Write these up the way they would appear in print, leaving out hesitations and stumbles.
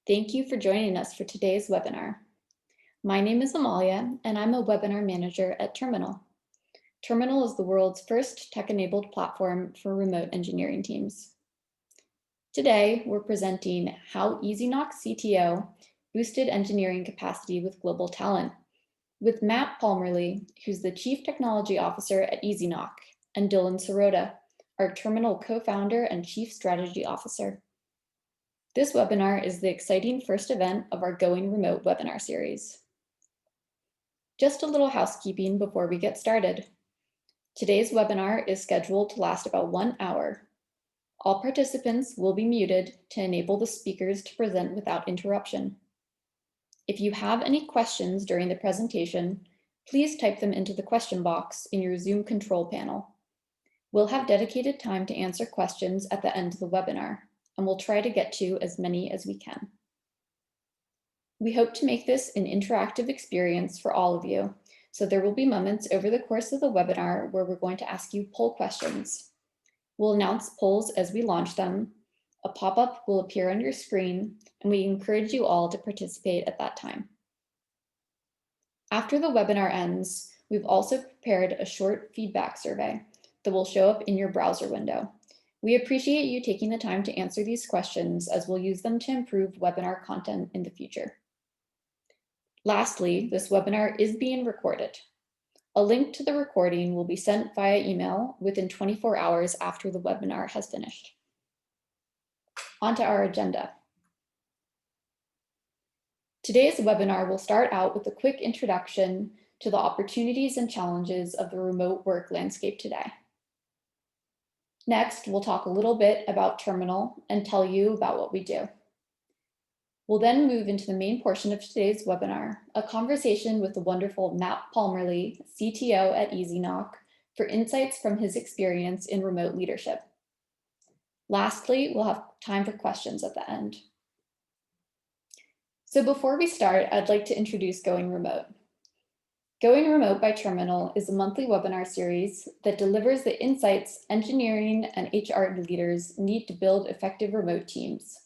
Thank you for joining us for today's webinar. My name is Amalia, and I'm a webinar manager at Terminal. Terminal is the world's first tech-enabled platform for remote engineering teams. Today, we're presenting how EasyKnock CTO boosted engineering capacity with global talent, with Matt Palmerlee, who's the Chief Technology Officer at EasyKnock, and Dylan Serota, our Terminal co-founder and Chief Strategy Officer. This webinar is the exciting first event of our Going Remote webinar series. Just a little housekeeping before we get started. Today's webinar is scheduled to last about 1 hour. All participants will be muted to enable the speakers to present without interruption. If you have any questions during the presentation, please type them into the question box in your Zoom control panel. We'll have dedicated time to answer questions at the end of the webinar, and we'll try to get to as many as we can. We hope to make this an interactive experience for all of you, so there will be moments over the course of the webinar where we're going to ask you poll questions. We'll announce polls as we launch them. A pop-up will appear on your screen, and we encourage you all to participate at that time. After the webinar ends, we've also prepared a short feedback survey that will show up in your browser window. We appreciate you taking the time to answer these questions, as we'll use them to improve webinar content in the future. Lastly, this webinar is being recorded. A link to the recording will be sent via email within 24 hours after the webinar has finished. On to our agenda. Today's webinar will start out with a quick introduction to the opportunities and challenges of the remote work landscape today. Next, we'll talk a little bit about Terminal and tell you about what we do. We'll then move into the main portion of today's webinar, a conversation with the wonderful Matt Palmerlee, CTO at EasyKnock, for insights from his experience in remote leadership. Lastly, we'll have time for questions at the end. So before we start, I'd like to introduce Going Remote. Going Remote by Terminal is a monthly webinar series that delivers the insights engineering and HR leaders need to build effective remote teams.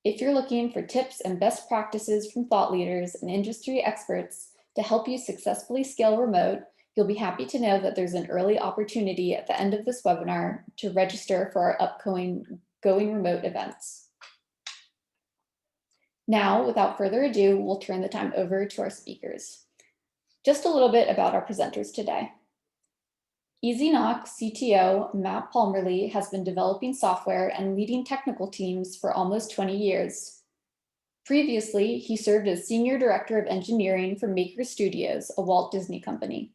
If you're looking for tips and best practices from thought leaders and industry experts to help you successfully scale remote, you'll be happy to know that there's an early opportunity at the end of this webinar to register for our upcoming Going Remote events. Now, without further ado, we'll turn the time over to our speakers. Just a little bit about our presenters today. EasyKnock CTO Matt Palmerlee has been developing software and leading technical teams for almost 20 years. Previously, he served as Senior Director of Engineering for Maker Studios, a Walt Disney company.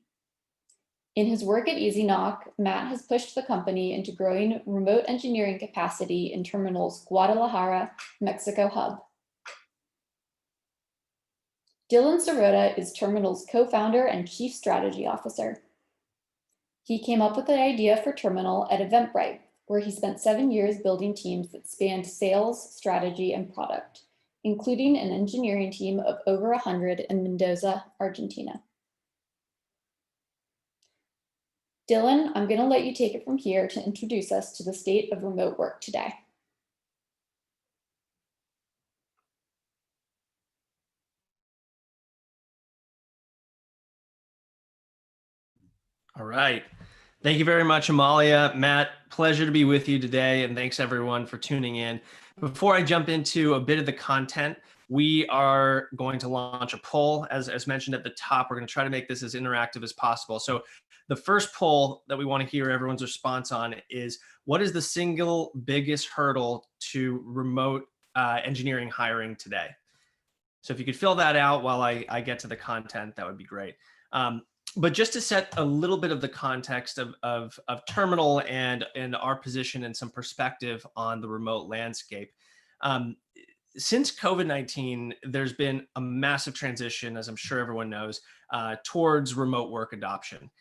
In his work at EasyKnock, Matt has pushed the company into growing remote engineering capacity in Terminal's Guadalajara, Mexico hub. Dylan Serota is Terminal's co-founder and Chief Strategy Officer. He came up with the idea for Terminal at Eventbrite, where he spent 7 years building teams that spanned sales, strategy, and product, including an engineering team of over 100 in Mendoza, Argentina. Dylan, I'm going to let you take it from here to introduce us to the state of remote work today. All right. Thank you very much, Amalia. Matt, pleasure to be with you today, and thanks everyone for tuning in. Before I jump into a bit of the content, we are going to launch a poll. As mentioned at the top, we're going to try to make this as interactive as possible. So the first poll that we want to hear everyone's response on is, what is the single biggest hurdle to remote engineering hiring today? So if you could fill that out while I get to the content, that would be great. But just to set a little bit of the context of Terminal and our position and some perspective on the remote landscape. Since COVID-19, there's been a massive transition, as I'm sure everyone knows, towards remote work adoption.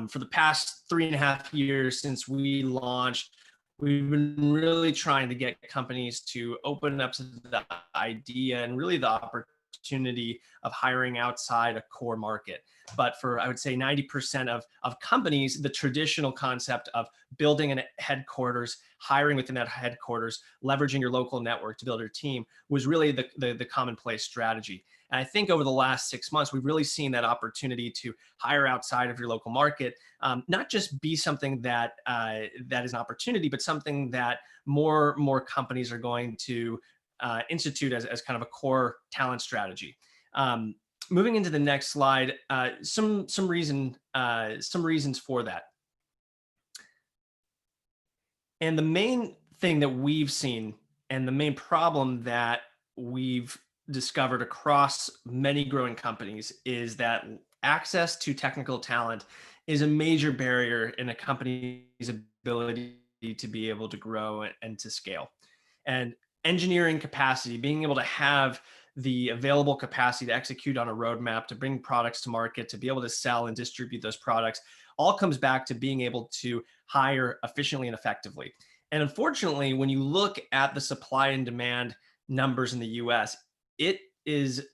For the past 3.5 years since we launched, we've been really trying to get companies to open up to the idea and really the opportunity of hiring outside a core market. But for, I would say, 90% of companies, the traditional concept of building a headquarters, hiring within that headquarters, leveraging your local network to build your team was really the commonplace strategy. And I think over the last 6 months, we've really seen that opportunity to hire outside of your local market, not just be something that that is an opportunity, but something that more companies are going to institute as kind of a core talent strategy. Moving into the next slide, some reasons for that. And the main thing that we've seen, and the main problem that we've discovered across many growing companies, is that access to technical talent is a major barrier in a company's ability to be able to grow and to scale. And engineering capacity, being able to have the available capacity to execute on a roadmap, to bring products to market, to be able to sell and distribute those products, all comes back to being able to hire efficiently and effectively. And unfortunately, when you look at the supply and demand numbers in the US, it is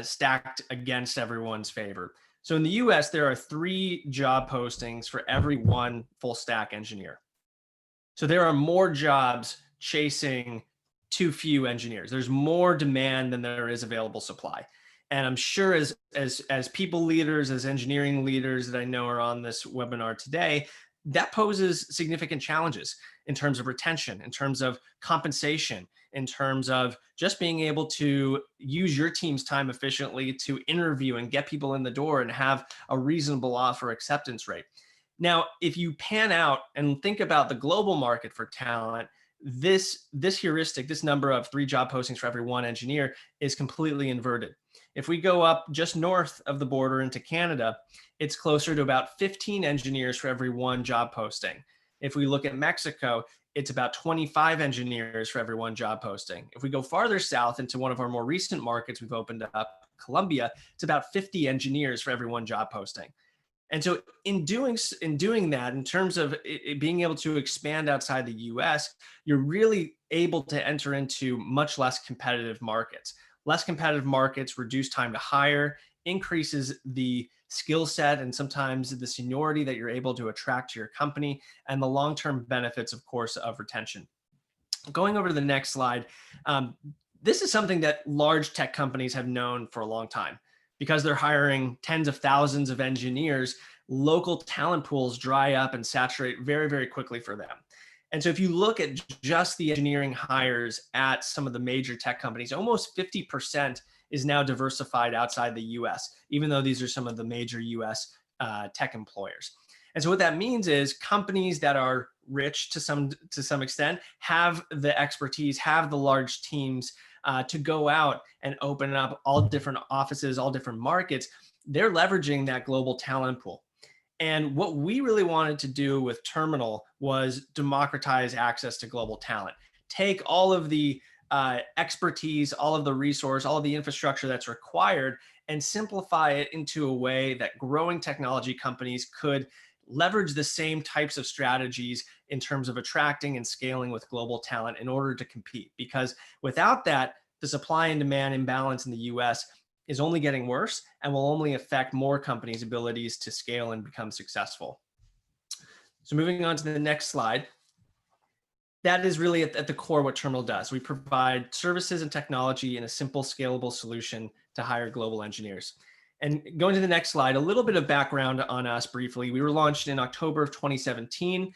stacked against everyone's favor. So in the US, there are 3 job postings for every 1 full stack engineer. So there are more jobs chasing too few engineers. There's more demand than there is available supply. And I'm sure as people leaders, as engineering leaders that I know are on this webinar today, that poses significant challenges in terms of retention, in terms of compensation, in terms of just being able to use your team's time efficiently to interview and get people in the door and have a reasonable offer acceptance rate. Now, if you pan out and think about the global market for talent, this heuristic, this number of 3 job postings for every 1 engineer is completely inverted. If we go up just north of the border into Canada, it's closer to about 15 engineers for every 1 job posting. If we look at Mexico, it's about 25 engineers for every 1 job posting. If we go farther south into one of our more recent markets we've opened up, Colombia, it's about 50 engineers for every 1 job posting. And so in doing that, in terms of it being able to expand outside the US, you're really able to enter into much less competitive markets. Less competitive markets reduce time to hire, increases the skill set and sometimes the seniority that you're able to attract to your company, and the long-term benefits, of course, of retention. Going over to the next slide, this is something that large tech companies have known for a long time. Because they're hiring tens of thousands of engineers, local talent pools dry up and saturate very, very quickly for them. And so if you look at just the engineering hires at some of the major tech companies, almost 50% is now diversified outside the US, even though these are some of the major US tech employers. And so what that means is companies that are rich to some extent have the expertise, have the large teams to go out and open up all different offices, all different markets. They're leveraging that global talent pool. And what we really wanted to do with Terminal was democratize access to global talent. Take all of the expertise, all of the resource, all of the infrastructure that's required, and simplify it into a way that growing technology companies could leverage the same types of strategies in terms of attracting and scaling with global talent in order to compete. Because without that, the supply and demand imbalance in the US is only getting worse and will only affect more companies' abilities to scale and become successful. So moving on to the next slide. That is really at the core what Terminal does. We provide services and technology in a simple, scalable solution to hire global engineers. And going to the next slide, a little bit of background on us briefly. We were launched in October of 2017.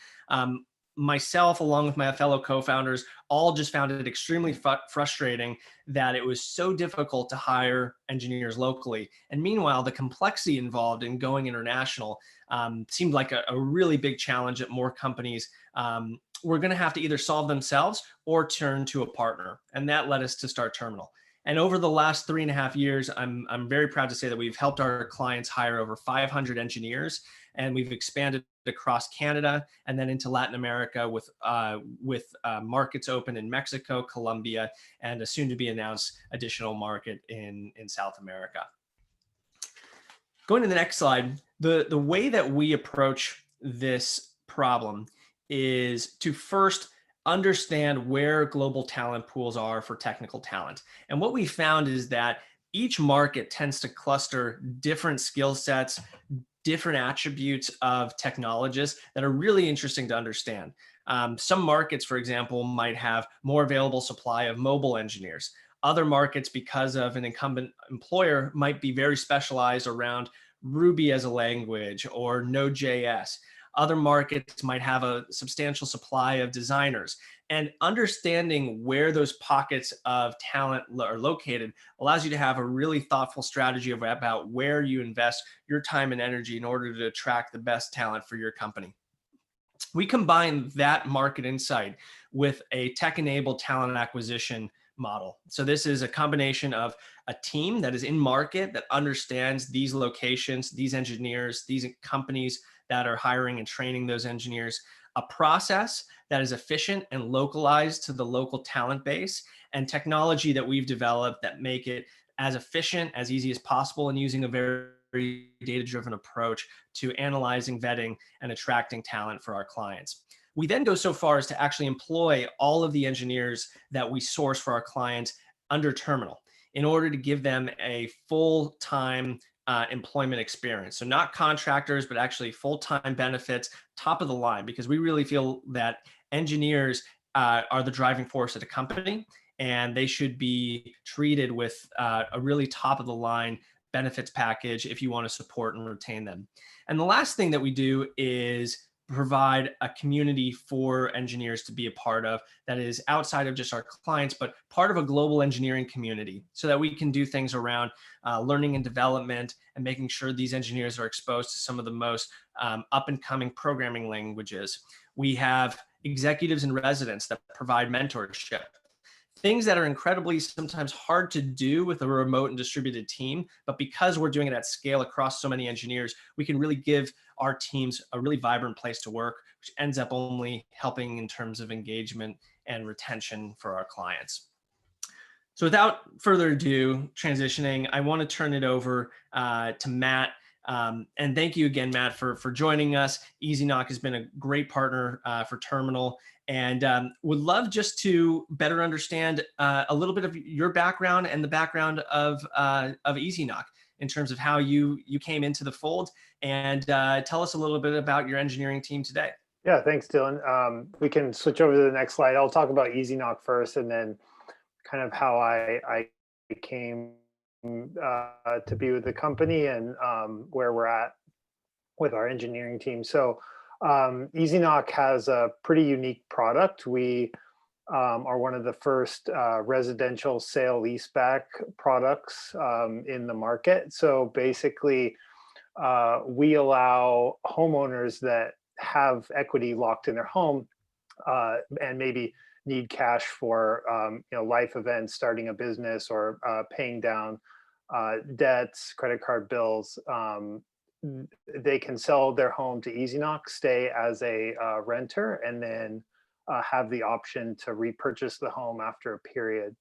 Myself, along with my fellow co-founders, all just found it extremely frustrating that it was so difficult to hire engineers locally. And meanwhile, the complexity involved in going international seemed like a really big challenge that more companies were going to have to either solve themselves or turn to a partner. And that led us to start Terminal. And over the last 3.5 years, I'm very proud to say that we've helped our clients hire over 500 engineers, and we've expanded across Canada and then into Latin America with markets open in Mexico, Colombia, and a soon to be announced additional market in South America. Going to the next slide, the way that we approach this problem is to first understand where global talent pools are for technical talent. And what we found is that each market tends to cluster different skill sets, different attributes of technologists that are really interesting to understand. Some markets, for example, might have more available supply of mobile engineers. Other markets, because of an incumbent employer, might be very specialized around Ruby as a language or Node.js. Other markets might have a substantial supply of designers. And understanding where those pockets of talent are located allows you to have a really thoughtful strategy about where you invest your time and energy in order to attract the best talent for your company. We combine that market insight with a tech-enabled talent acquisition model. So this is a combination of a team that is in market that understands these locations, these engineers, these companies that are hiring and training those engineers, a process that is efficient and localized to the local talent base, and technology that we've developed that make it as efficient, as easy as possible, and using a very data-driven approach to analyzing, vetting, and attracting talent for our clients. We then go so far as to actually employ all of the engineers that we source for our clients under Terminal in order to give them a full-time employment experience. So not contractors, but actually full-time benefits, top of the line, because we really feel that engineers are the driving force at a company, and they should be treated with a really top of the line benefits package if you want to support and retain them. And the last thing that we do is provide a community for engineers to be a part of that is outside of just our clients, but part of a global engineering community so that we can do things around learning and development and making sure these engineers are exposed to some of the most up and coming programming languages. We have executives and residents that provide mentorship. Things that are incredibly sometimes hard to do with a remote and distributed team, but because we're doing it at scale across so many engineers, we can really give our teams a really vibrant place to work, which ends up only helping in terms of engagement and retention for our clients. So without further ado, transitioning, I want to turn it over to Matt. And thank you again, Matt, for joining us. EasyKnock has been a great partner for Terminal, and would love just to better understand a little bit of your background and the background of EasyKnock in terms of how you came into the fold, and tell us a little bit about your engineering team today. Yeah, thanks, Dylan. We can switch over to the next slide. I'll talk about EasyKnock first, and then kind of how I came to be with the company and where we're at with our engineering team. So EasyKnock has a pretty unique product. We are one of the first residential sale leaseback products in the market. So basically, we allow homeowners that have equity locked in their home and maybe need cash for life events, starting a business, or paying down debts, credit card bills. They can sell their home to EasyKnock, stay as a renter, and then have the option to repurchase the home after a period.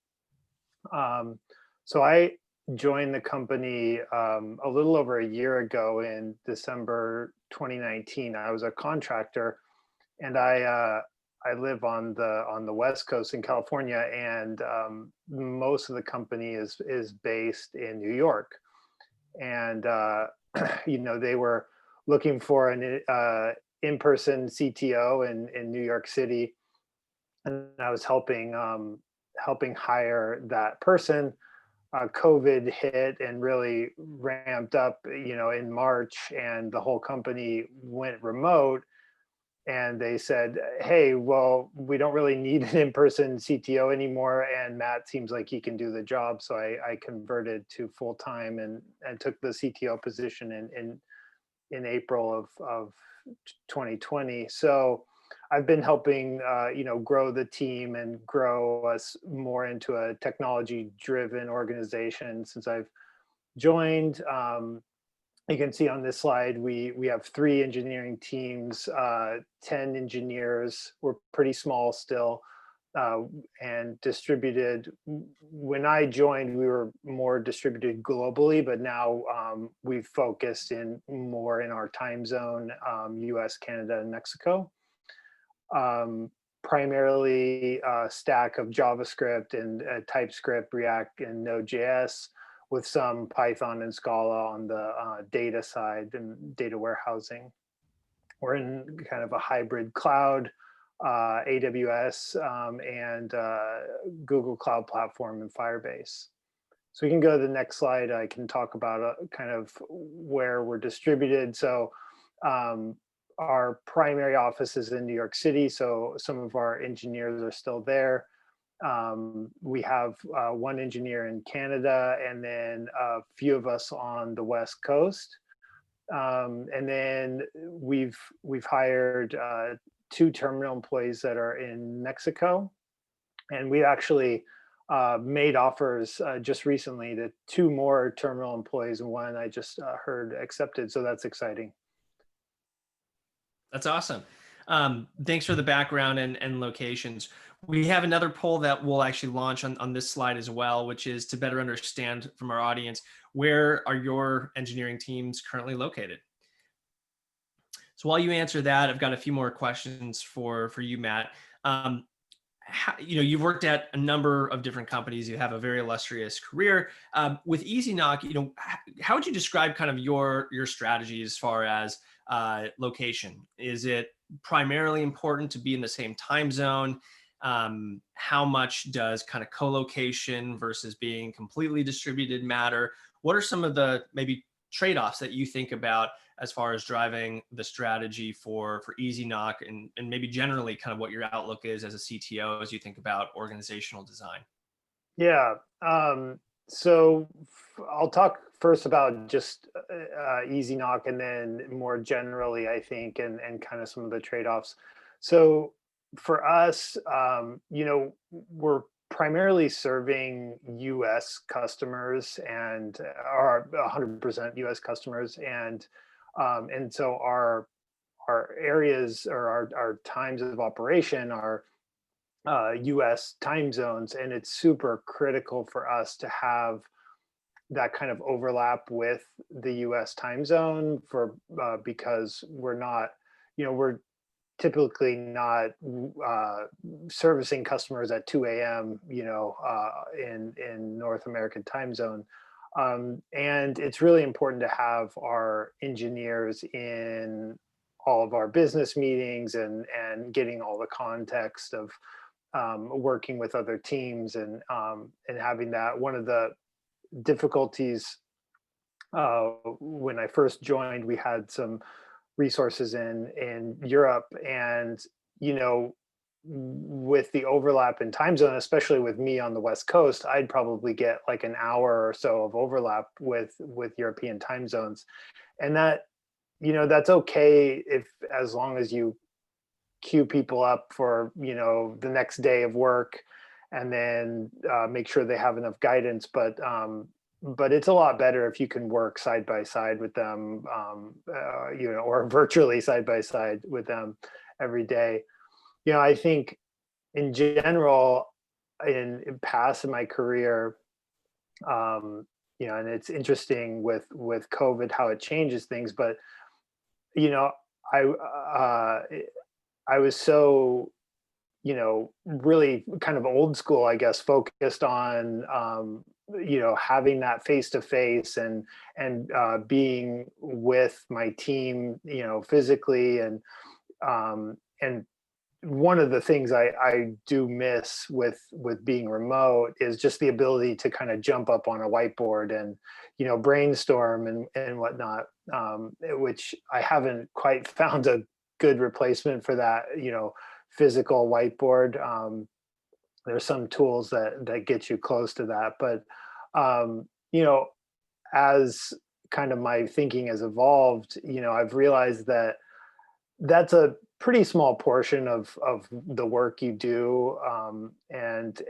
So I joined the company a little over a year ago in December 2019. I was a contractor, and I live on the West Coast in California, and most of the company is based in New York. And they were looking for an in-person CTO in New York City, and I was helping hire that person. COVID hit and really ramped up, in March, and the whole company went remote. And they said, hey, well, we don't really need an in-person CTO anymore, and Matt seems like he can do the job. So I converted to full-time and took the CTO position in April of 2020. So I've been helping grow the team and grow us more into a technology-driven organization since I've joined. You can see on this slide, we have 3 engineering teams, 10 engineers. We're pretty small still, and distributed. When I joined, we were more distributed globally, but now we've focused more in our time zone, US, Canada, and Mexico. Primarily a stack of JavaScript and TypeScript, React, and Node.js. with some Python and Scala on the data side and data warehousing. We're in kind of a hybrid cloud, AWS and Google Cloud Platform and Firebase. So we can go to the next slide. I can talk about kind of where we're distributed. So our primary office is in New York City, so some of our engineers are still there. We have one engineer in Canada, and then a few of us on the West Coast. And then we've hired 2 terminal employees that are in Mexico, and we actually made offers just recently to 2 more terminal employees, and one I just heard accepted. So that's exciting. That's awesome. Thanks for the background and locations. We have another poll that we'll actually launch on this slide as well, which is to better understand from our audience, where are your engineering teams currently located? So while you answer that, I've got a few more questions for you, Matt. You've worked at a number of different companies. You have a very illustrious career. With EasyKnock, how would you describe kind of your strategy as far as location? Is it primarily important to be in the same time zone? How much does kind of co-location versus being completely distributed matter? What are some of the maybe trade-offs that you think about as far as driving the strategy for EasyKnock, and maybe generally kind of what your outlook is as a CTO as you think about organizational design? Yeah. So I'll talk first about just EasyKnock, and then more generally, I think, and kind of some of the trade-offs. So for us, we're primarily serving US customers and are 100% US customers. And so our areas, or our times of operation are US time zones, and it's super critical for us to have that kind of overlap with the US time zone because we're typically not servicing customers at 2 a.m. In North American time zone. And it's really important to have our engineers in all of our business meetings and getting all the context of working with other teams and having that. One of the difficulties when I first joined, we had some resources in Europe, and with the overlap in time zone, especially with me on the West Coast, I'd probably get like an hour or so of overlap with European time zones. And that's okay as long as you queue people up for the next day of work, and then make sure they have enough guidance. But it's a lot better if you can work side by side with them, or virtually side by side with them every day. I think in general, in past in my career, and it's interesting with COVID how it changes things. But I was so really kind of old school, I guess, focused on having that face to face and being with my team physically, and one of the things I do miss with being remote is just the ability to kind of jump up on a whiteboard and brainstorm and whatnot, which I haven't quite found a good replacement for that physical whiteboard. There's some tools that get you close to that, but as kind of my thinking has evolved, I've realized that that's a pretty small portion of the work you do. And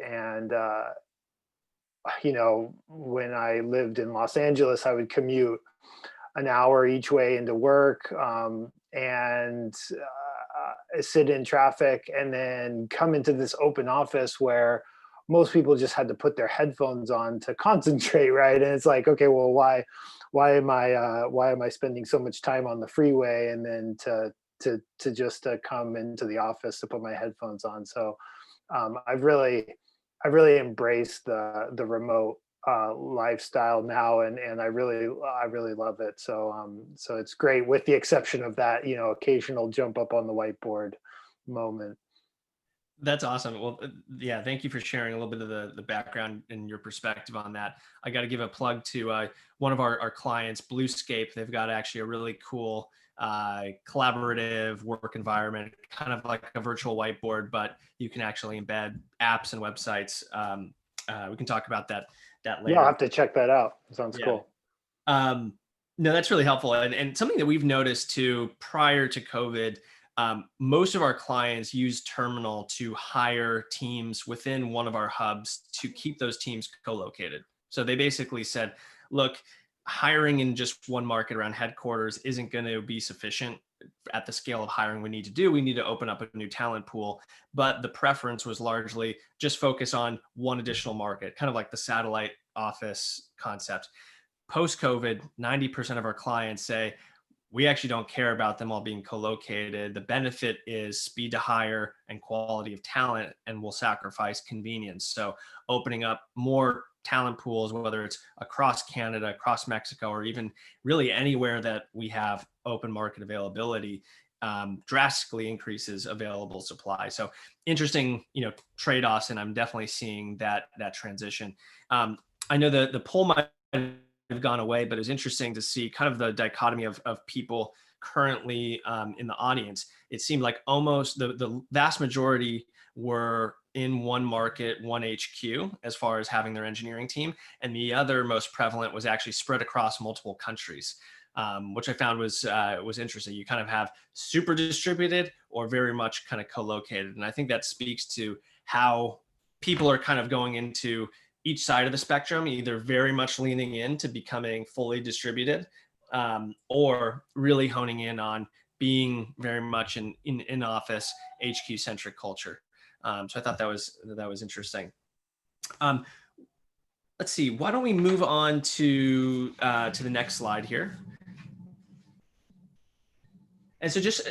when I lived in Los Angeles, I would commute an hour each way into work, and sit in traffic, and then come into this open office where most people just had to put their headphones on to concentrate, right? And it's like, okay, well, why am I spending so much time on the freeway and then to just come into the office to put my headphones on? So I've really embraced the remote lifestyle now, and I really love it. So so it's great, with the exception of that, occasional jump up on the whiteboard moment. That's awesome. Well, yeah, thank you for sharing a little bit of the background and your perspective on that. I got to give a plug to one of our clients, Bluescape. They've got actually a really cool collaborative work environment, kind of like a virtual whiteboard, but you can actually embed apps and websites. We can talk about that Yeah, I'll later. have to check that out. Sounds Yeah. cool. No, that's really helpful. And something that we've noticed too prior to COVID, most of our clients use Terminal to hire teams within one of our hubs to keep those teams co-located. So they basically said, look, hiring in just one market around headquarters isn't going to be sufficient at the scale of hiring we need to do. We need to open up a new talent pool. But the preference was largely just focus on one additional market, kind of like the satellite office concept. Post-COVID, 90% of our clients say, we actually don't care about them all being co-located. The benefit is speed to hire and quality of talent, and we'll sacrifice convenience. So opening up more talent pools, whether it's across Canada, across Mexico, or even really anywhere that we have open market availability, drastically increases available supply. So interesting, trade-offs, and I'm definitely seeing that transition. I know the poll might have gone away, but it was interesting to see kind of the dichotomy of people currently in the audience. It seemed like almost the vast majority were in one market, one HQ, as far as having their engineering team. And the other most prevalent was actually spread across multiple countries, which I found was interesting. You kind of have super distributed or very much kind of co-located. And I think that speaks to how people are kind of going into each side of the spectrum, either very much leaning into becoming fully distributed, or really honing in on being very much in office HQ centric culture. So I thought that was interesting. Let's see. Why don't we move on to the next slide here? And so just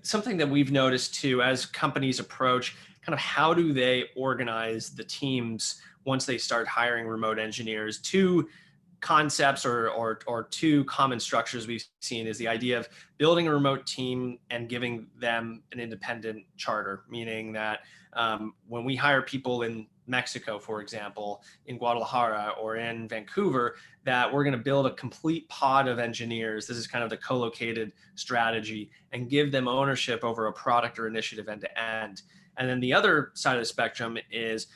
something that we've noticed too, as companies approach kind of how do they organize the teams once they start hiring remote engineers. Two concepts or two common structures we've seen is the idea of building a remote team and giving them an independent charter, meaning that when we hire people in Mexico, for example, in Guadalajara or in Vancouver, that we're going to build a complete pod of engineers. This is kind of the co-located strategy, and give them ownership over a product or initiative end to end. And then the other side of the spectrum is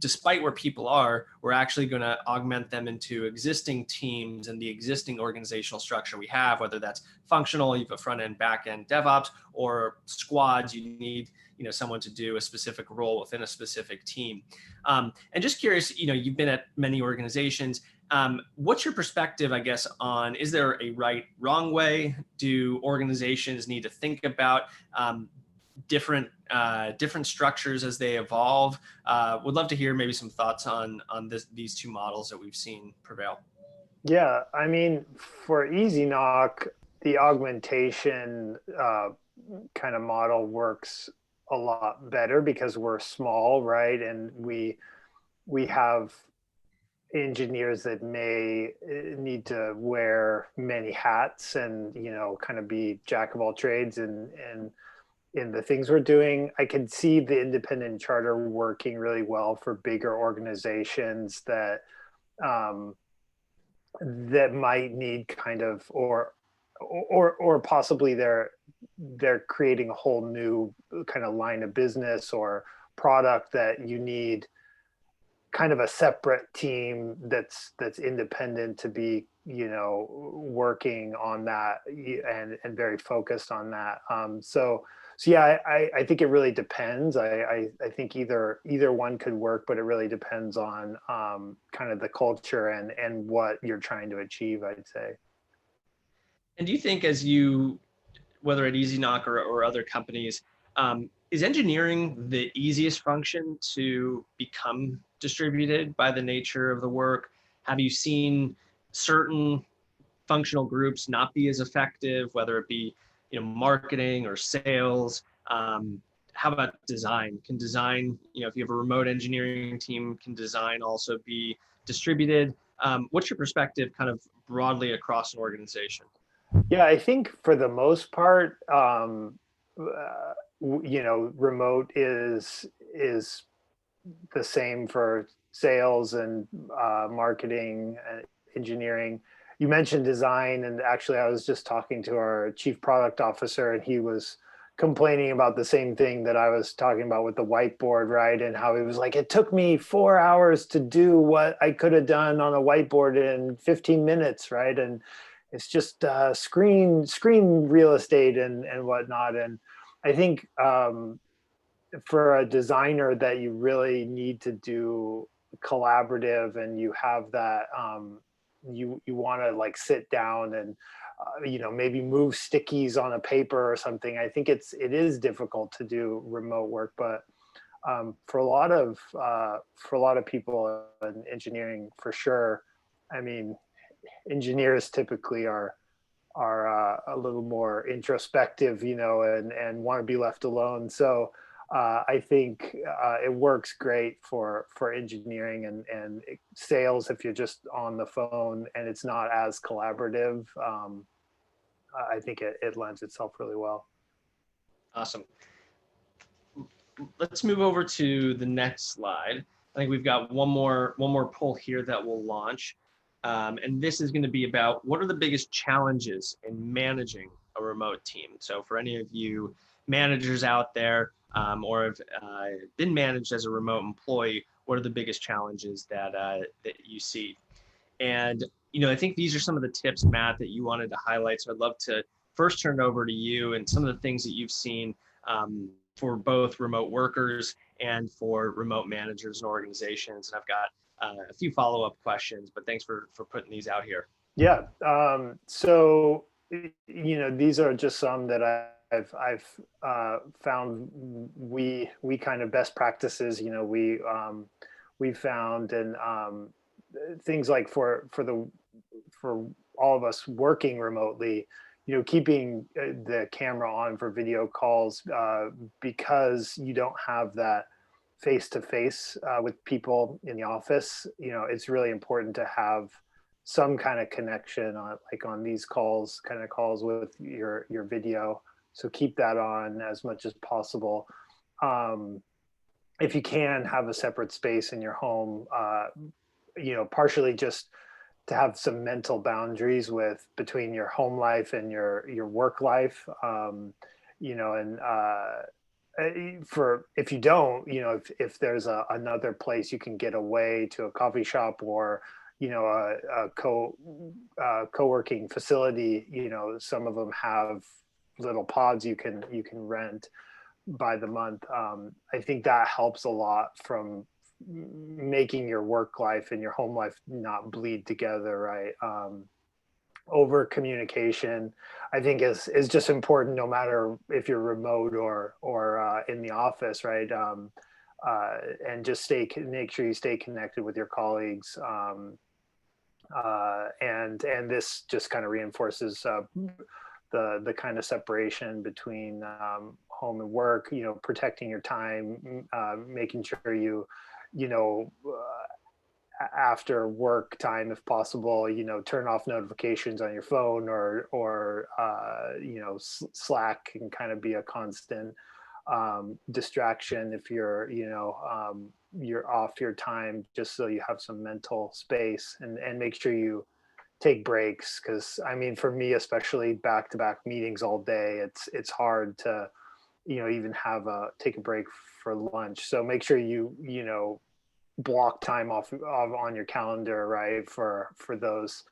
despite where people are, we're actually going to augment them into existing teams and the existing organizational structure we have, whether that's functional, you have a front end, back end, DevOps, or squads. You need someone to do a specific role within a specific team. And just curious, you've been at many organizations. What's your perspective, I guess, on is there a right, wrong way? Do organizations need to think about different structures as they evolve? Would love to hear maybe some thoughts on these two models that we've seen prevail. Yeah, I mean, for EasyKnock, the augmentation kind of model works a lot better because we're small, right? And we have engineers that may need to wear many hats and kind of be jack of all trades and in the things we're doing. I can see the independent charter working really well for bigger organizations that that might need kind of or possibly they're creating a whole new kind of line of business or product that you need kind of a separate team that's independent to be working on that and very focused on that. So yeah, I think it really depends. I think either one could work, but it really depends on kind of the culture and what you're trying to achieve, I'd say. And do you think whether at EasyKnock or other companies, is engineering the easiest function to become distributed by the nature of the work? Have you seen certain functional groups not be as effective, whether it be marketing or sales? how about design? Can design, if you have a remote engineering team, can design also be distributed? What's your perspective kind of broadly across an organization? Yeah, I think for the most part, remote is the same for sales and marketing and engineering. You mentioned design, and actually, I was just talking to our chief product officer, and he was complaining about the same thing that I was talking about with the whiteboard, right? And how he was like, it took me 4 hours to do what I could have done on a whiteboard in 15 minutes, right? And it's just screen real estate and whatnot. And I think for a designer that you really need to do collaborative, and you have that you want to like sit down and maybe move stickies on a paper or something. I think it is difficult to do remote work, but for a lot of people in engineering, for sure. I mean, engineers typically are a little more introspective, and want to be left alone. So I think it works great for engineering and sales if you're just on the phone and it's not as collaborative. I think it lends itself really well. Awesome. Let's move over to the next slide. I think we've got one more poll here that we'll launch. And this is going to be about what are the biggest challenges in managing a remote team. So for any of you managers out there, or have been managed as a remote employee, what are the biggest challenges that you see? And I think these are some of the tips, Matt, that you wanted to highlight. So I'd love to first turn it over to you and some of the things that you've seen for both remote workers and for remote managers and organizations. And I've got a few follow-up questions, but thanks for putting these out here. Yeah. So, these are just some that I've found we kind of best practices, we found, and things like for all of us working remotely, keeping the camera on for video calls, because you don't have that face-to-face with people in the office. It's really important to have some kind of connection on these calls, kind of calls with your video. So keep that on as much as possible. If you can, have a separate space in your home, partially just to have some mental boundaries between your home life and your work life. For if you don't, if there's another place you can get away to, a coffee shop or a co-working facility, some of them have little pods you can rent by the month. I think that helps a lot from making your work life and your home life not bleed together, right? Over communication, I think is just important, no matter if you're remote or in the office, right? And just make sure you stay connected with your colleagues. And this just kind of reinforces the kind of separation between home and work, protecting your time, making sure after work time, if possible, turn off notifications on your phone, or Slack can kind of be a constant distraction if you're off your time, just so you have some mental space, and make sure you take breaks. Because I mean, for me, especially back-to-back meetings all day, it's hard to even take a break for lunch. So make sure you block time off on your calendar, right, for those,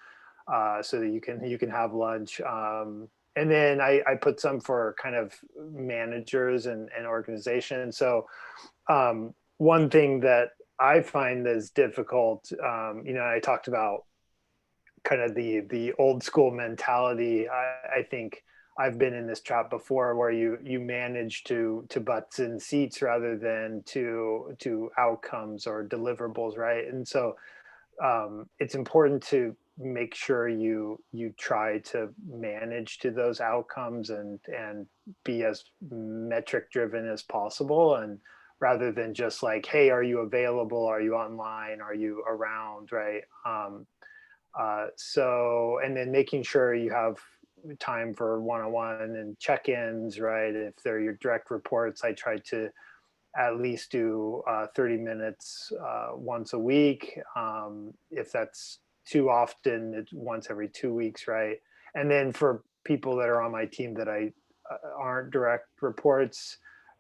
so that you can have lunch. And then I put some for kind of managers and organizations. So one thing that I find is difficult, I talked about kind of the old school mentality. I think I've been in this trap before, where you manage to butts in seats rather than to outcomes or deliverables, right? And so it's important to make sure you try to manage to those outcomes and be as metric driven as possible, and rather than just like, hey, are you available, are you online, are you around, right? So, and then making sure you have time for one-on-one and check-ins, right? If they're your direct reports, I try to at least do 30 minutes once a week. If that's too often, it's once every 2 weeks, right? And then for people that are on my team that I aren't direct reports,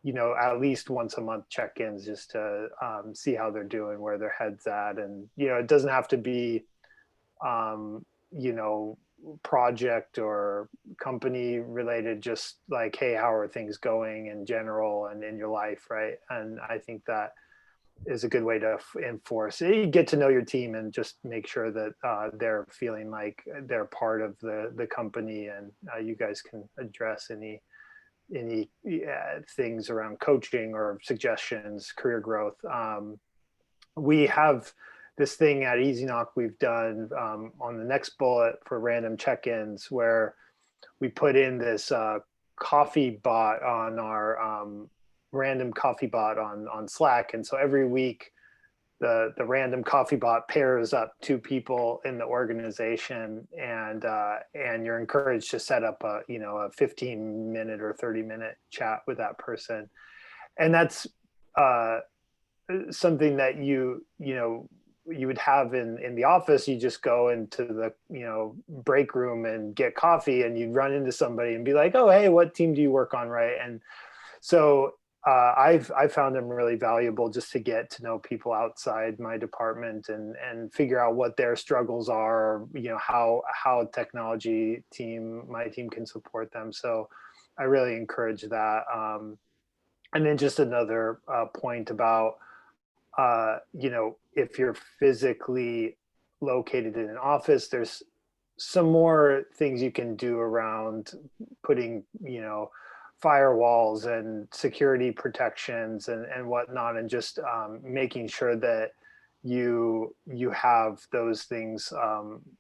at least once a month check-ins, just to see how they're doing, where their head's at. And, it doesn't have to be, you know, project or company related, just like, hey, how are things going in general and in your life, right? And I think that is a good way to enforce it. You get to know your team and just make sure that they're feeling like they're part of the company, and you guys can address any things around coaching or suggestions, career growth. We have this thing at EasyKnock we've done on the next bullet for random check-ins, where we put in this coffee bot on our random coffee bot on Slack. And so every week, the random coffee bot pairs up two people in the organization, and you're encouraged to set up a 15-minute or 30-minute chat with that person. And that's something that you would have in the office. You just go into the break room and get coffee, and you'd run into somebody and be like, oh, hey, what team do you work on, right? And so I've found them really valuable, just to get to know people outside my department and figure out what their struggles are, how my team can support them. So I really encourage that. And then just another point about if you're physically located in an office, there's some more things you can do around putting, firewalls and security protections and whatnot, and just making sure that you have those things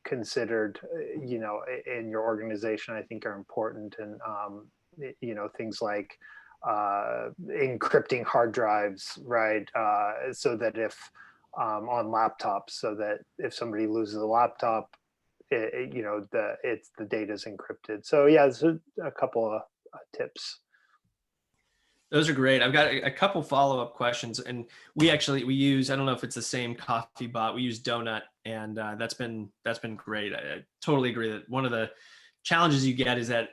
considered, in your organization, I think are important. And, things like encrypting hard drives, right? So that if on laptops, so that if somebody loses a laptop, the data is encrypted. So yeah, there's a couple of tips. Those are great. I've got a couple follow-up questions, and we use, I don't know if it's the same coffee bot, we use Donut, and that's been great. I totally agree that one of the challenges you get is that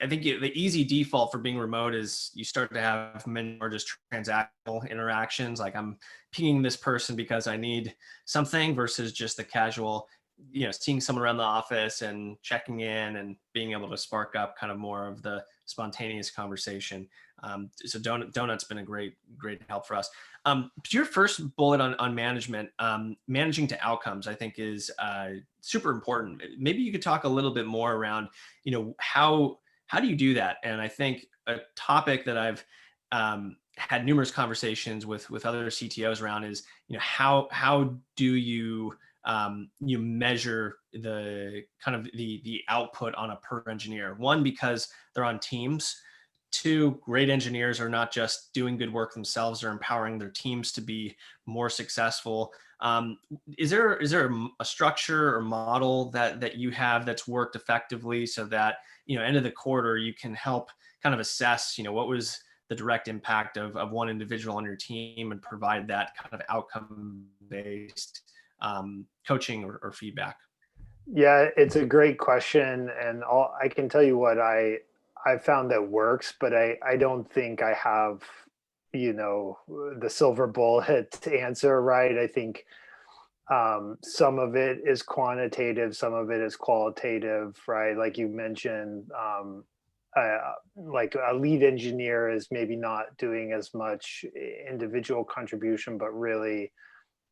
I think the easy default for being remote is you start to have many more just transactional interactions. Like, I'm pinging this person because I need something, versus just the casual, seeing someone around the office and checking in and being able to spark up kind of more of the spontaneous conversation. So Donut's been a great help for us. Your first bullet on management, managing to outcomes, I think is super important. Maybe you could talk a little bit more around, how do you do that? And I think a topic that I've had numerous conversations with other CTOs around is, how do you measure the kind of the output on a per engineer? One, because they're on teams. Two, great engineers are not just doing good work themselves, they're empowering their teams to be more successful. Is there a structure or model that you have that's worked effectively, so that, end of the quarter, you can help kind of assess, what was the direct impact of one individual on your team, and provide that kind of outcome-based coaching or feedback? Yeah, it's a great question, and I can tell you what I found that works, but I don't think I have, the silver bullet answer, right? I think some of it is quantitative, some of it is qualitative, right? Like you mentioned, like a lead engineer is maybe not doing as much individual contribution, but really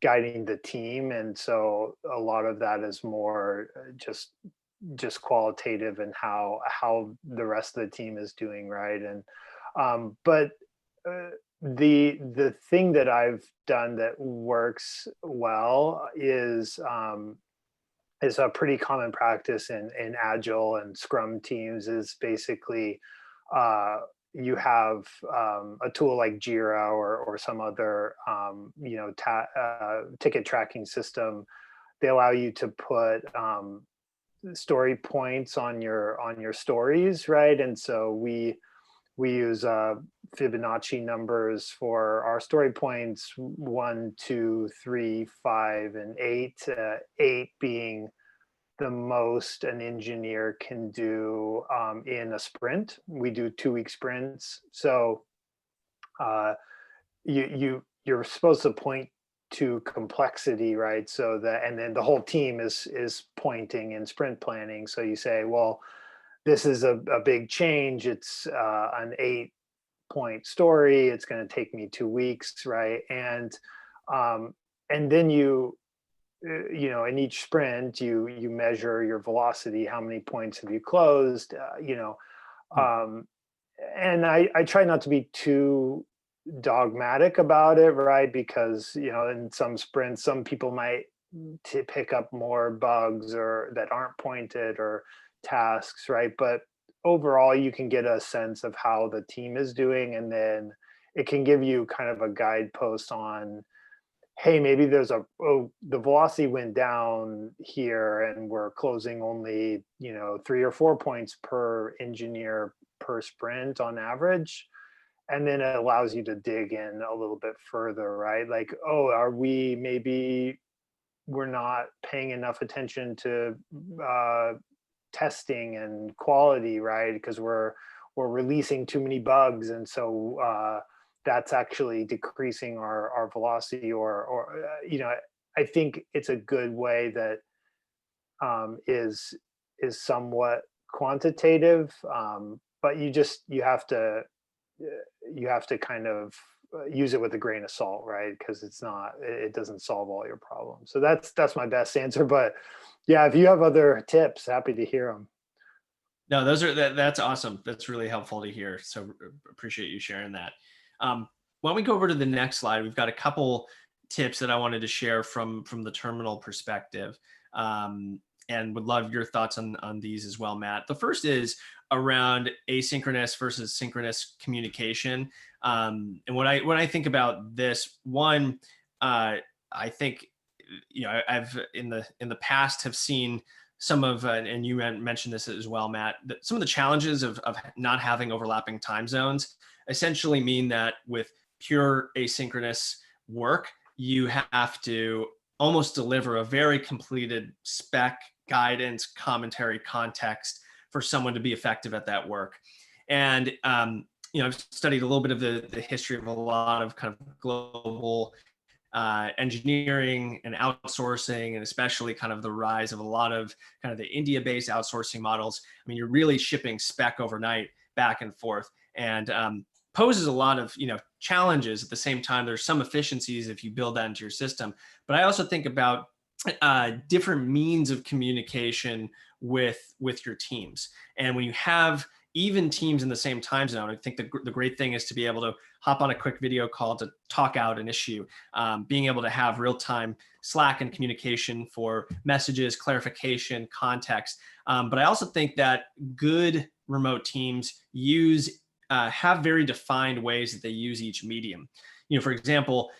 guiding the team. And so a lot of that is more just qualitative, and how the rest of the team is doing, right? And but The thing that I've done that works well is a pretty common practice in Agile and Scrum teams is basically uh, you have a tool like Jira or some other ticket tracking system. They allow you to put story points on your stories, right? And so we use Fibonacci numbers for our story points: 1, 2, 3, 5, and 8. 8 being the most an engineer can do in a sprint. We do 2-week sprints, so uh, you're supposed to point to complexity, right? So that, and then the whole team is pointing in sprint planning. So you say, well, this is a big change. It's an 8-point story. It's going to take me 2 weeks, right? And then in each sprint, you measure your velocity. How many points have you closed? And I try not to be too dogmatic about it, right? Because in some sprints, some people might pick up more bugs or that aren't pointed or tasks, right? But overall, you can get a sense of how the team is doing, and then it can give you kind of a guidepost on, hey, maybe the velocity went down here and we're closing only 3 or 4 points per engineer per sprint on average. And then it allows you to dig in a little bit further, right? Like, oh, maybe we're not paying enough attention to testing and quality, right? Because we're releasing too many bugs, and so that's actually decreasing our velocity. Or I think it's a good way that is somewhat quantitative, but you have to kind of use it with a grain of salt, right? Because it doesn't solve all your problems. So that's my best answer. But yeah, if you have other tips, happy to hear them. No, that's awesome. That's really helpful to hear. So appreciate you sharing that. Why don't we go over to the next slide? We've got a couple tips that I wanted to share from the terminal perspective. And would love your thoughts on these as well, Matt. The first is around asynchronous versus synchronous communication. And when I think about this, one, I think I've in the past have seen some of, and you mentioned this as well, Matt, that some of the challenges of not having overlapping time zones essentially mean that with pure asynchronous work, you have to almost deliver a very completed spec, guidance, commentary, context for someone to be effective at that work. And I've studied a little bit of the history of a lot of kind of global engineering and outsourcing, and especially kind of the rise of a lot of kind of the India-based outsourcing models. I mean, you're really shipping spec overnight back and forth, and poses a lot of challenges. At the same time, there's some efficiencies if you build that into your system. But I also think about different means of communication with your teams, and when you have even teams in the same time zone, I think the great thing is to be able to hop on a quick video call to talk out an issue, being able to have real-time Slack and communication for messages, clarification, context. But I also think that good remote teams have very defined ways that they use each medium. For example,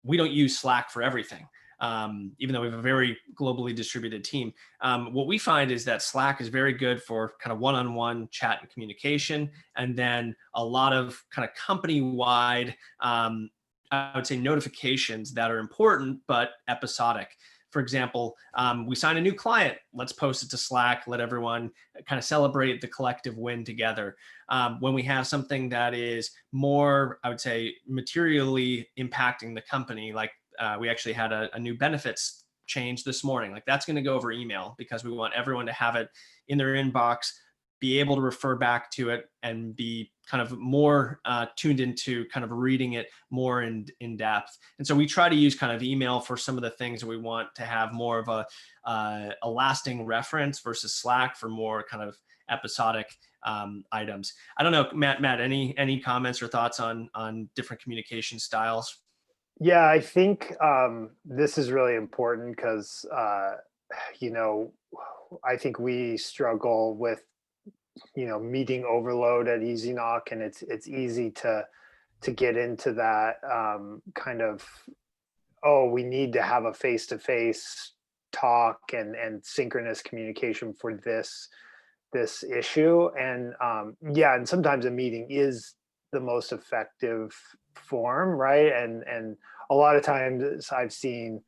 we don't use Slack for everything. Even though we have a very globally distributed team, what we find is that Slack is very good for kind of one-on-one chat and communication, and then a lot of kind of company-wide, I would say, notifications that are important but episodic. For example, we sign a new client, let's post it to Slack, let everyone kind of celebrate the collective win together. When we have something that is more, I would say, materially impacting the company, like we actually had a new benefits change this morning. Like, that's going to go over email because we want everyone to have it in their inbox, be able to refer back to it, and be kind of more tuned into kind of reading it more in depth. And so we try to use kind of email for some of the things that we want to have more of a lasting reference versus Slack for more kind of episodic items. I don't know, Matt, any comments or thoughts on different communication styles? Yeah, I think this is really important because, you know, I think we struggle with, meeting overload at EasyKnock, and it's easy to get into that kind of, oh, we need to have a face-to-face talk and synchronous communication for this issue. And yeah, and sometimes a meeting is the most effective form, right? And a lot of times I've seen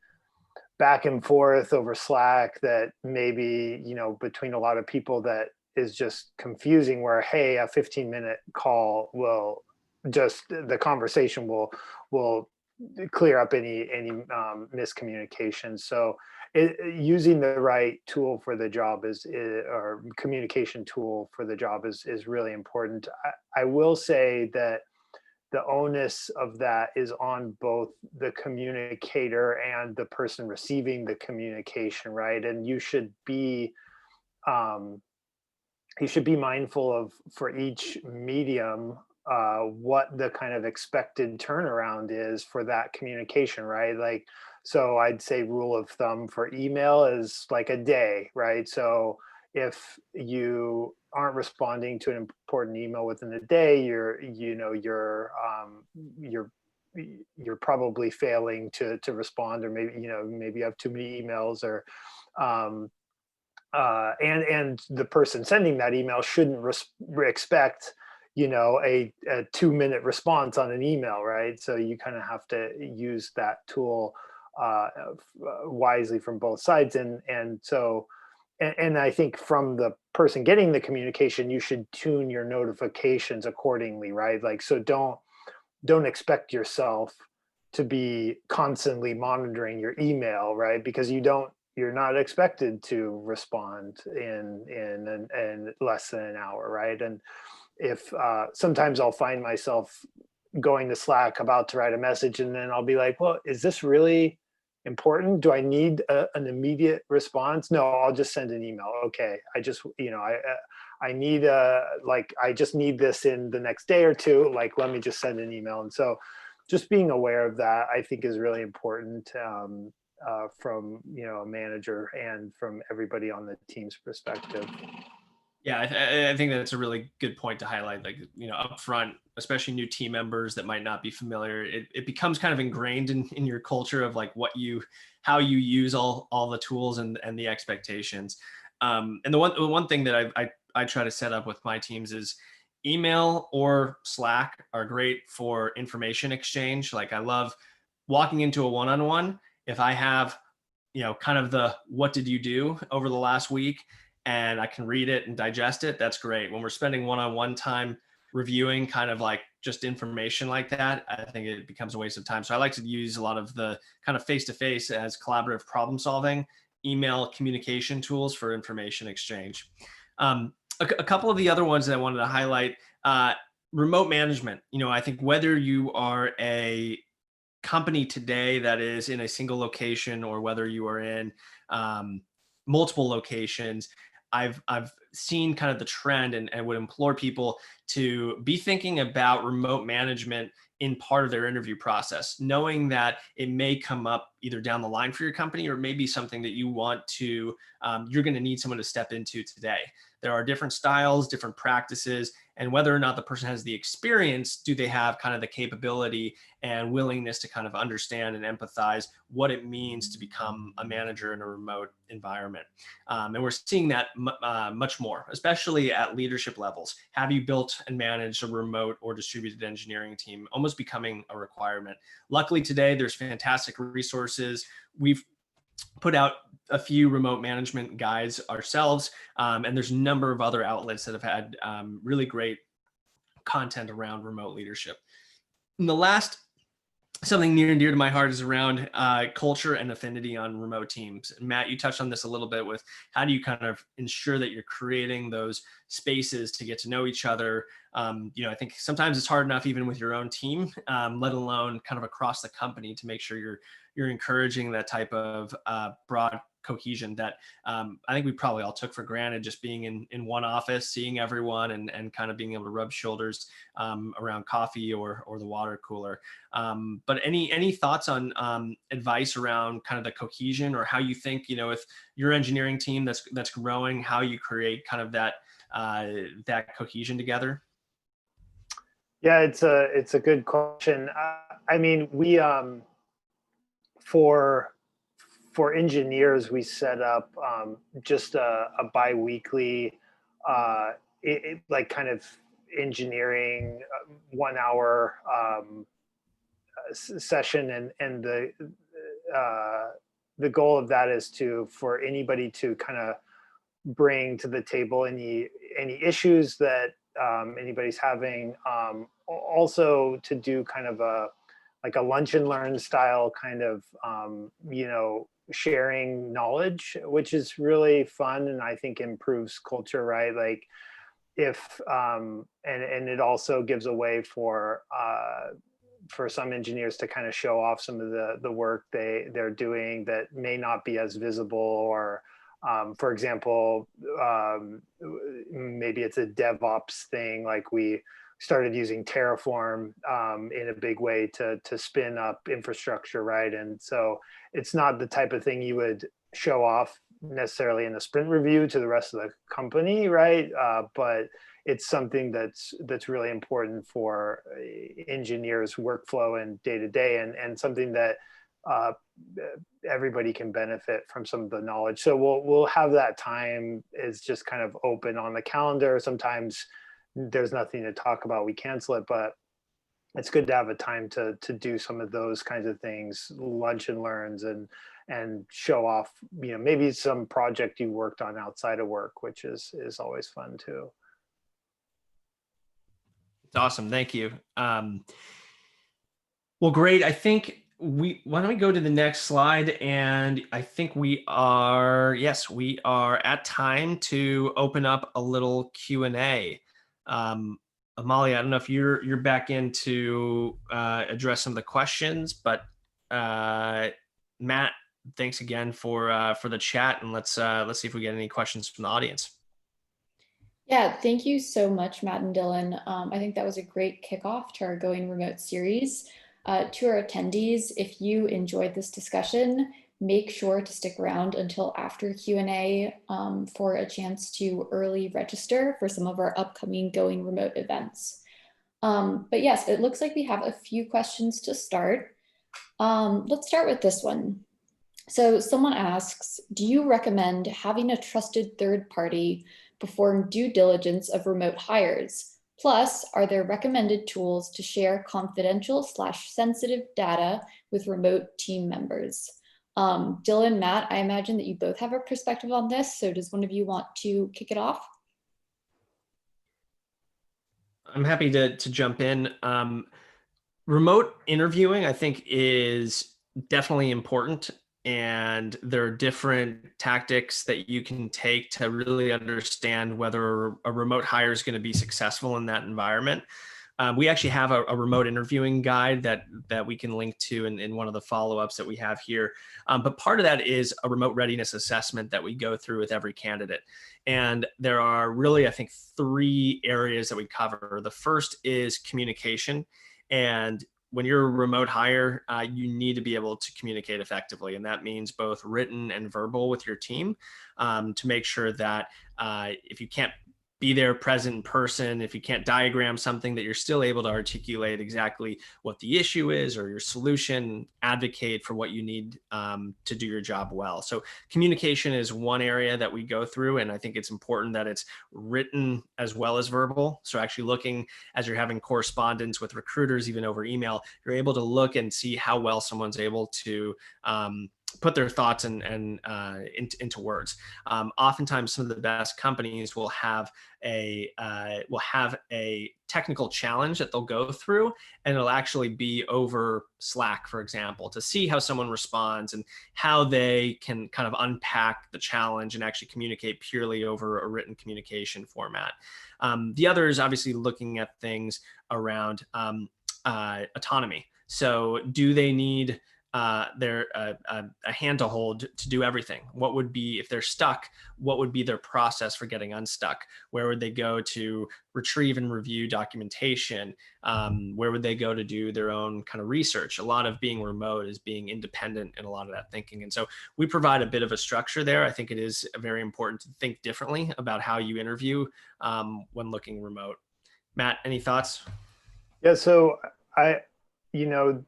back and forth over Slack that maybe, between a lot of people, that is just confusing, where, hey, a 15-minute call will just, the conversation will clear up any miscommunication. So using the right tool for the job or communication tool for the job is really important. I will say that the onus of that is on both the communicator and the person receiving the communication, right? And um, you should be mindful of, for each medium, what the kind of expected turnaround is for that communication, right? Like, so I'd say rule of thumb for email is like a day, right? So if you aren't responding to an important email within a day, you're probably failing to respond, or maybe you have too many emails, or um, and the person sending that email shouldn't expect a 2-minute response on an email, right? So you kind of have to use that tool wisely from both sides. And I think from the person getting the communication, you should tune your notifications accordingly, right? Like, so don't expect yourself to be constantly monitoring your email, right? Because you're not expected to respond in less than an hour, right? And if sometimes I'll find myself going to Slack about to write a message, and then I'll be like, well, is this really important? Do I need an immediate response? No, I'll just send an email. Okay, I just, I need I just need this in the next day or two. Like, let me just send an email. And so just being aware of that, I think, is really important, from a manager and from everybody on the team's perspective. Yeah, I think that's a really good point to highlight. Like, upfront, especially new team members that might not be familiar, it becomes kind of ingrained in your culture of like how you use all the tools and the expectations. And the one thing that I try to set up with my teams is email or Slack are great for information exchange. Like, I love walking into a one-on-one. If I have, kind of the what did you do over the last week, and I can read it and digest it, that's great. When we're spending one-on-one time reviewing kind of like just information like that, I think it becomes a waste of time. So I like to use a lot of the kind of face-to-face as collaborative problem solving, email communication tools for information exchange. A couple of the other ones that I wanted to highlight, remote management. I think whether you are a company today that is in a single location, or whether you are in multiple locations, I've seen kind of the trend, and would implore people to be thinking about remote management in part of their interview process, knowing that it may come up either down the line for your company, or maybe something that you want to, you're going to need someone to step into today. There are different styles, different practices, and whether or not the person has the experience, do they have kind of the capability and willingness to kind of understand and empathize what it means to become a manager in a remote environment. And we're seeing that much more, especially at leadership levels. Have you built and managed a remote or distributed engineering team? Almost becoming a requirement. Luckily today, there's fantastic resources. We've put out a few remote management guides ourselves, and there's a number of other outlets that have had really great content around remote leadership. And the last, something near and dear to my heart, is around culture and affinity on remote teams. And Matt, you touched on this a little bit with how do you kind of ensure that you're creating those spaces to get to know each other. I think sometimes it's hard enough even with your own team, let alone kind of across the company, to make sure you're encouraging that type of broad cohesion that I think we probably all took for granted, just being in one office, seeing everyone, and kind of being able to rub shoulders around coffee or the water cooler. But any thoughts on advice around kind of the cohesion, or how you think, if your engineering team that's growing, how you create kind of that cohesion together? Yeah, it's a good question. I mean, we for engineers, we set up just a biweekly, like kind of engineering 1 hour session, and the goal of that is for anybody to kind of bring to the table any issues that anybody's having. Also to do kind of like a lunch and learn style kind of sharing knowledge, which is really fun and I think improves culture, right? Like if and it also gives a way for some engineers to kind of show off some of the work they're doing that may not be as visible, or for example, maybe it's a DevOps thing, like we started using Terraform in a big way to spin up infrastructure, right? And so it's not the type of thing you would show off necessarily in a sprint review to the rest of the company, right? But it's something that's really important for engineers' workflow and day to day, and something that everybody can benefit from some of the knowledge. So we'll have that time is just kind of open on the calendar. Sometimes there's nothing to talk about, we cancel it, but it's good to have a time to do some of those kinds of things, lunch and learns, and show off, maybe some project you worked on outside of work, which is always fun too. It's awesome. Thank you. Well, great. I think why don't we go to the next slide? And I think we are at time to open up a little Q&A. Amalia, I don't know if you're back in to address some of the questions, but Matt, thanks again for the chat, and let's see if we get any questions from the audience. Yeah, thank you so much, Matt and Dylan. I think that was a great kickoff to our Going Remote series. To our attendees, if you enjoyed this discussion, make sure to stick around until after Q&A for a chance to early register for some of our upcoming Going Remote events. But yes, it looks like we have a few questions to start. Let's start with this one. So someone asks, do you recommend having a trusted third party perform due diligence of remote hires? Plus, are there recommended tools to share confidential/sensitive data with remote team members? Dylan, Matt, I imagine that you both have a perspective on this. So does one of you want to kick it off? I'm happy to jump in. Remote interviewing, I think, is definitely important. And there are different tactics that you can take to really understand whether a remote hire is going to be successful in that environment. We actually have a remote interviewing guide that we can link to in one of the follow-ups that we have here. But part of that is a remote readiness assessment that we go through with every candidate. And there are really, I think, 3 areas that we cover. The first is communication. And when you're a remote hire, you need to be able to communicate effectively. And that means both written and verbal with your team to make sure that if you can't be there present in person, if you can't diagram something, that you're still able to articulate exactly what the issue is or your solution, advocate for what you need to do your job well. So communication is one area that we go through, and I think it's important that it's written as well as verbal. So actually looking, as you're having correspondence with recruiters, even over email, you're able to look and see how well someone's able to put their thoughts into words. Oftentimes, some of the best companies will have a technical challenge that they'll go through, and it'll actually be over Slack, for example, to see how someone responds and how they can kind of unpack the challenge and actually communicate purely over a written communication format. The other is obviously looking at things around autonomy. So do they need a hand to hold to do everything? What would be, if they're stuck, what would be their process for getting unstuck? Where would they go to retrieve and review documentation? Where would they go to do their own kind of research? A lot of being remote is being independent in a lot of that thinking. And so we provide a bit of a structure there. I think it is very important to think differently about how you interview when looking remote. Matt, any thoughts? Yeah, so you know,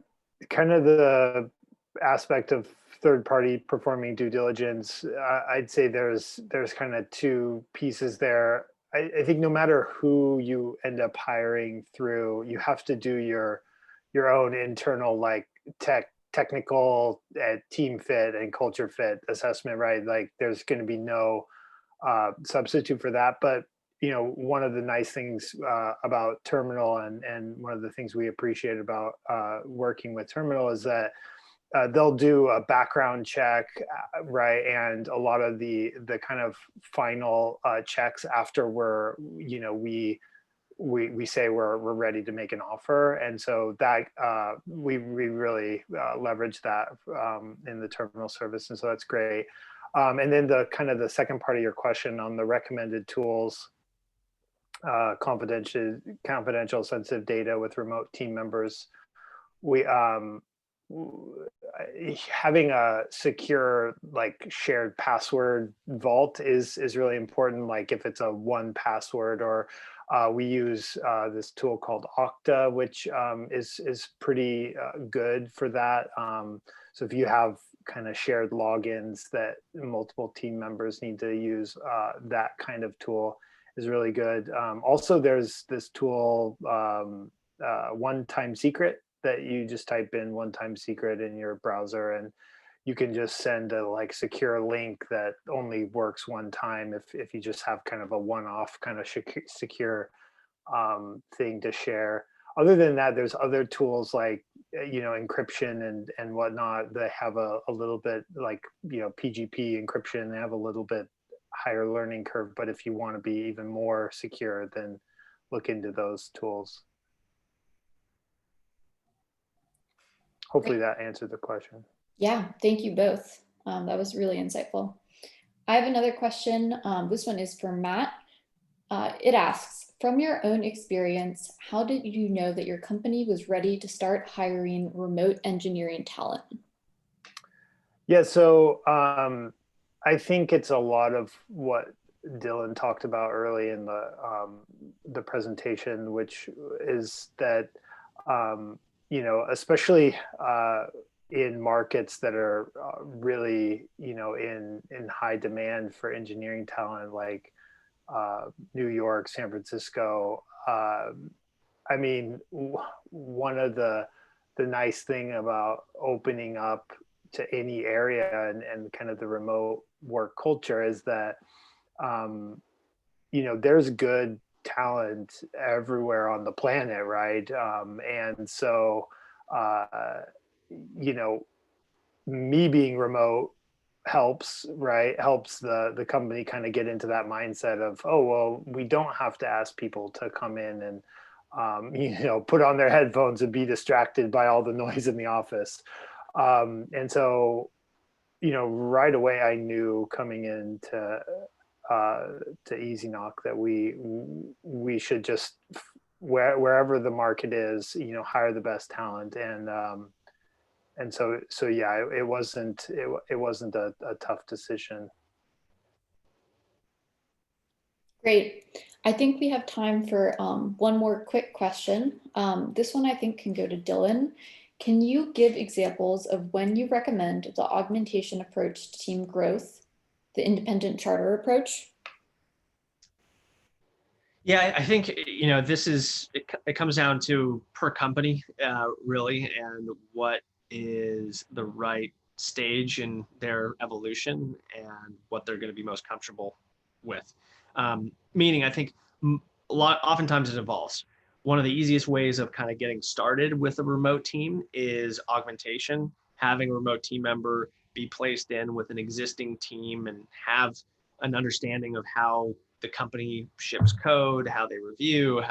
kind of the aspect of third party performing due diligence, I'd say there's kind of two pieces there. I think no matter who you end up hiring through, you have to do your own internal like technical team fit and culture fit assessment, right? Like there's going to be no substitute for that. But you know, one of the nice things about Terminal and one of the things we appreciate about working with Terminal is that they'll do a background check, right? And a lot of the kind of final checks after we say we're ready to make an offer. And so that we really leverage that in the Terminal service. And so that's great. And then the kind of the second part of your question on the recommended tools, confidential sensitive data with remote team members. We having a secure like shared password vault is really important. Like if it's a one password, or we use this tool called Okta, which is pretty good for that. So if you have kind of shared logins that multiple team members need to use, that kind of tool is really good. Also, there's this tool, One Time Secret, that you just type in One Time Secret in your browser, and you can just send a like secure link that only works one time if you just have kind of a one-off kind of secure thing to share. Other than that, there's other tools like encryption and whatnot that have a little bit like PGP encryption. They have a little bit higher learning curve, but if you want to be even more secure, then look into those tools. Hopefully that answered the question. Yeah, thank you both. That was really insightful. I have another question. This one is for Matt. It asks, from your own experience, how did you know that your company was ready to start hiring remote engineering talent? Yeah, so I think it's a lot of what Dylan talked about early in the presentation, which is that especially in markets that are really in high demand for engineering talent, like New York, San Francisco. I mean, one of the nice thing about opening up to any area and kind of the remote work culture is that there's good talent everywhere on the planet, right? And so me being remote helps, right? Helps the company kind of get into that mindset of, oh well, we don't have to ask people to come in and put on their headphones and be distracted by all the noise in the office. And so, right away I knew coming into to EasyKnock that we should just wherever the market is, hire the best talent. And so yeah, it wasn't a tough decision. Great. I think we have time for one more quick question. This one I think can go to Dylan. Can you give examples of when you recommend the augmentation approach to team growth, the independent charter approach? Yeah, I think it comes down to per company, really, and what is the right stage in their evolution and what they're going to be most comfortable with. Meaning, I think oftentimes it evolves. One of the easiest ways of kind of getting started with a remote team is augmentation, having a remote team member be placed in with an existing team and have an understanding of how the company ships code, how they review,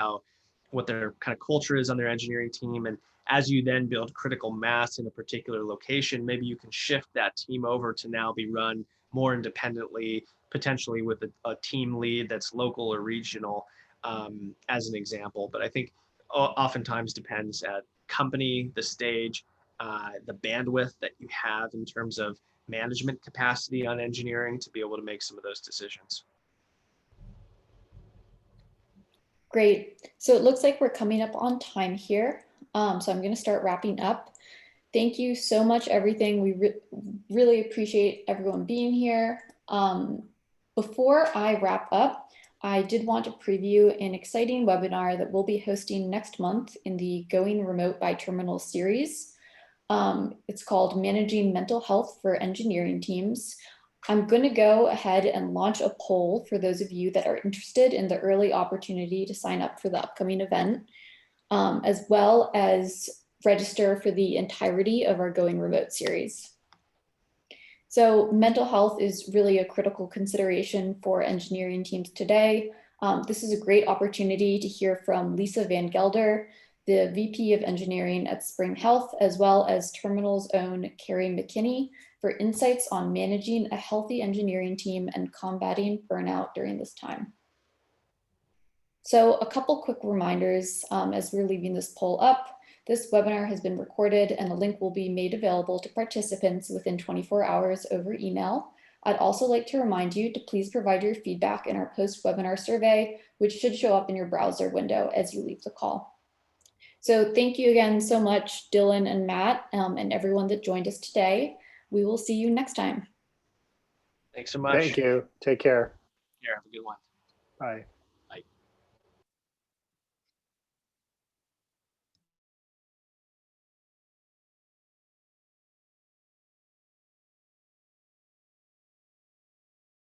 what their kind of culture is on their engineering team, as you then build critical mass in a particular location, maybe you can shift that team over to now be run more independently, potentially with a team lead that's local or regional, as an example. But I think oftentimes depends at company, the stage, the bandwidth that you have in terms of management capacity on engineering to be able to make some of those decisions. Great. So it looks like we're coming up on time here. So I'm going to start wrapping up. Thank you so much, everything. We really appreciate everyone being here. Before I wrap up, I did want to preview an exciting webinar that we'll be hosting next month in the Going Remote by Terminal series. It's called Managing Mental Health for Engineering Teams. I'm going to go ahead and launch a poll for those of you that are interested in the early opportunity to sign up for the upcoming event, as well as register for the entirety of our Going Remote series. So mental health is really a critical consideration for engineering teams today. This is a great opportunity to hear from Lisa Van Gelder, the VP of Engineering at Spring Health, as well as Terminal's own Carrie McKinney, for insights on managing a healthy engineering team and combating burnout during this time. So a couple quick reminders as we're leaving this poll up. This webinar has been recorded and a link will be made available to participants within 24 hours over email. I'd also like to remind you to please provide your feedback in our post-webinar survey, which should show up in your browser window as you leave the call. So thank you again so much, Dylan and Matt, and everyone that joined us today. We will see you next time. Thanks so much. Thank you. Take care. Here, have a good one. Bye.